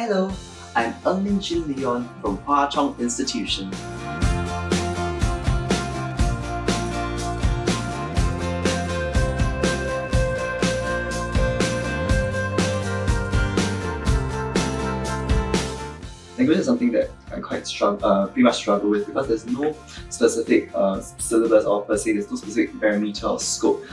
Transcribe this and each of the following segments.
Hello, I'm Jin Leon from Hwa Chong Institution. Language is something that I pretty much struggle with because there's no specific syllabus or per se, there's no specific parameter or scope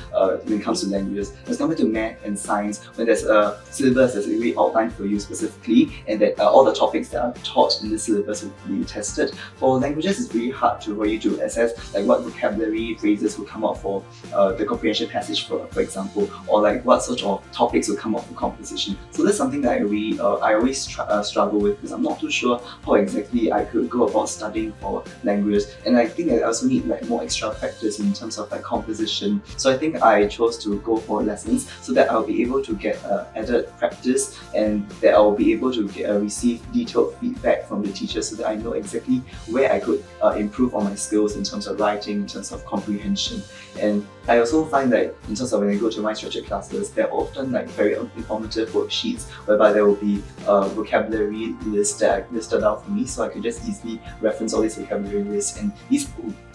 when it comes to languages. As compared to math and science, when there's a syllabus that's really outlined for you specifically, and that all the topics that are taught in the syllabus will be tested. For languages, it's really hard for you to assess like what vocabulary phrases will come out for the comprehension passage, for example, or like what sort of topics will come out for composition. So that's something that I always struggle with because I'm not too sure how exactly I could go about studying for languages, and I think I also need like more extra practice in terms of like composition. So I think I chose to go for lessons so that I'll be able to get added practice, and that I'll be able to receive detailed feedback from the teachers so that I know exactly where I could improve on my skills in terms of writing, in terms of comprehension. And I also find that in terms of when I go to my Stretcher classes, they're often like very informative worksheets whereby there will be vocabulary lists that are listed out for me, so I could just easily reference all these vocabulary lists, and these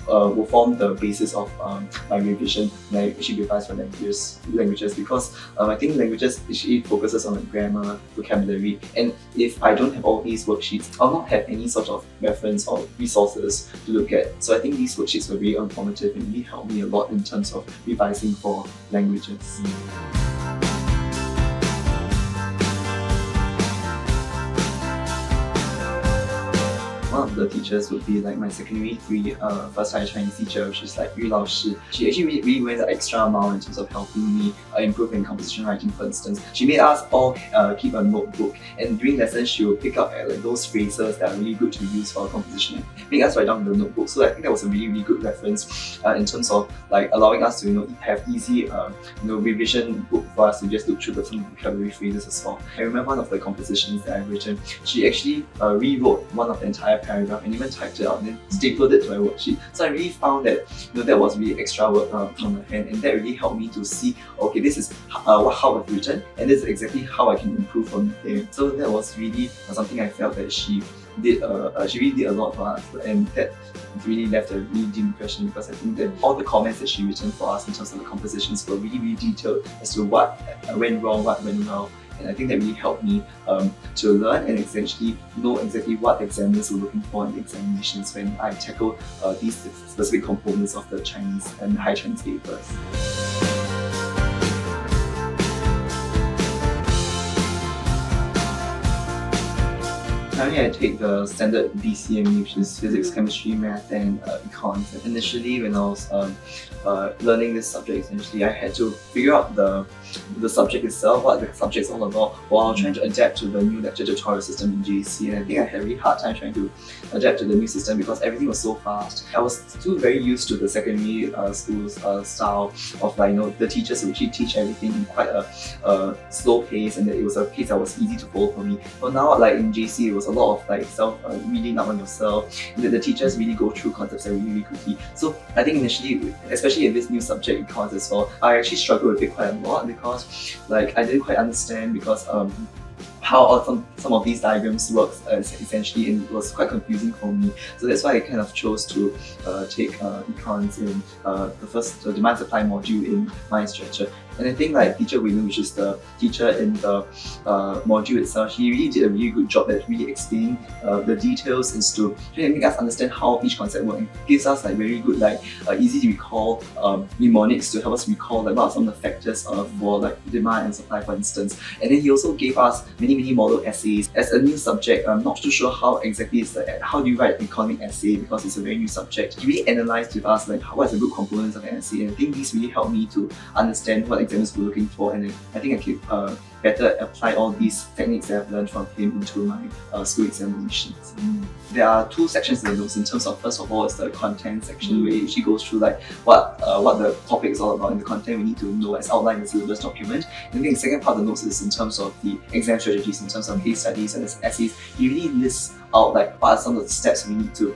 will form the basis of my revision when I actually revise for languages, because I think languages actually focuses on grammar, vocabulary, and if I don't have all these worksheets, I'll not have any sort of reference or resources to look at. So I think these worksheets were very informative and really helped me a lot in terms of revising for languages. One of the teachers would be like my secondary 3 first higher Chinese teacher, which is like Yu Lao Shi. She actually really went the extra mile in terms of helping me improve in composition writing, for instance. She made us all keep a notebook, and during lessons she would pick up like those phrases that are really good to use for composition and make us write down in the notebook. So I think that was a really good reference in terms of like allowing us to have easy revision book for us to just look through some vocabulary phrases as well. I remember one of the compositions that I've written, she actually rewrote one of the entire paragraph and even typed it out and then stapled it to my worksheet. So I really found that that was really extra work from my hand, and that really helped me to see, okay, this is how I've written, and this is exactly how I can improve from there. So that was really something I felt that she really did a lot for us, and that really left a really deep impression, because I think that all the comments that she written for us in terms of the compositions were really detailed as to what went wrong, what went well. And I think that really helped me to learn and essentially know exactly what examiners were looking for in the examinations when I tackled these specific components of the Chinese and High Chinese papers. Currently, I take the standard BCME, which is physics, chemistry, math, and econs. And initially, when I was learning this subject, essentially, I had to figure out the subject itself, what the subject is all about, while trying to adapt to the new lecture tutorial system in JC. And I think I had a really hard time trying to adapt to the new system because everything was so fast. I was still very used to the secondary school's style of the teachers who actually teach everything in quite a slow pace, and that it was a pace that was easy to follow for me. But now, like in JC, it was a lot of like reading up on yourself. The teachers really go through concepts really quickly. So I think initially, especially in this new subject, econs as well, I actually struggled with it quite a lot because like I didn't quite understand how some of these diagrams work essentially, and it was quite confusing for me. So that's why I kind of chose to take econs in the demand supply module in my Stretcher. And I think like Teacher Wei-Lun, which is the teacher in the module itself, he really did a really good job at really explaining the details as to trying to make us understand how each concept works. It gives us like very good easy to recall mnemonics to help us recall like what are some of the factors for like demand and supply, for instance. And then he also gave us many model essays. As a new subject, I'm not too sure how exactly how do you write an economic essay, because it's a very new subject. He really analysed with us like what is the good components of an essay, and I think these really helped me to understand what examiners were looking for, and I think I could better apply all these techniques that I've learned from him into my school examinations. There are two sections in the notes in terms of, first of all, is the content section where it actually goes through like what the topic is all about, and the content we need to know as outlined in the syllabus document. And then the second part of the notes is in terms of the exam strategies, in terms of case studies and essays. He really lists out like what are some of the steps we need to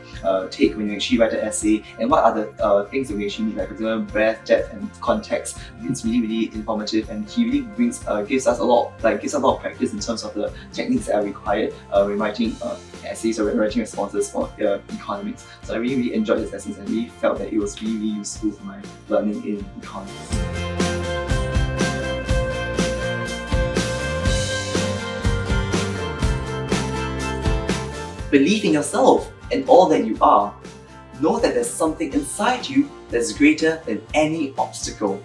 take when you actually write an essay, and what are the things that we actually need, like breadth, depth, and context. It's really informative, and he really gives us a lot gives a lot of practice in terms of the techniques that are required when writing essays or when writing responses for economics. So I really enjoyed this lessons and really felt that it was really useful for my learning in economics. Believe in yourself and all that you are. Know that there's something inside you that's greater than any obstacle.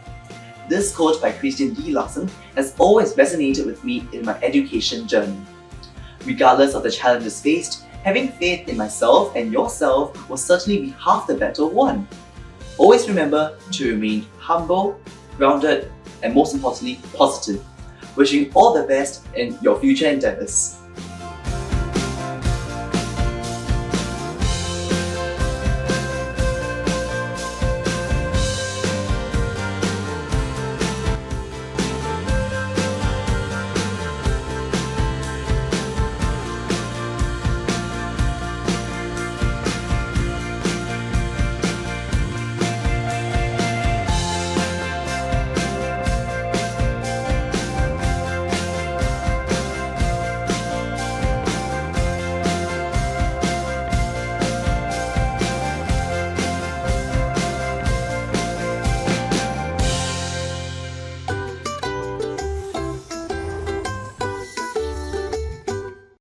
This quote by Christian D. Larson has always resonated with me in my education journey. Regardless of the challenges faced, having faith in myself and yourself will certainly be half the battle won. Always remember to remain humble, grounded, and most importantly, positive. Wishing all the best in your future endeavors.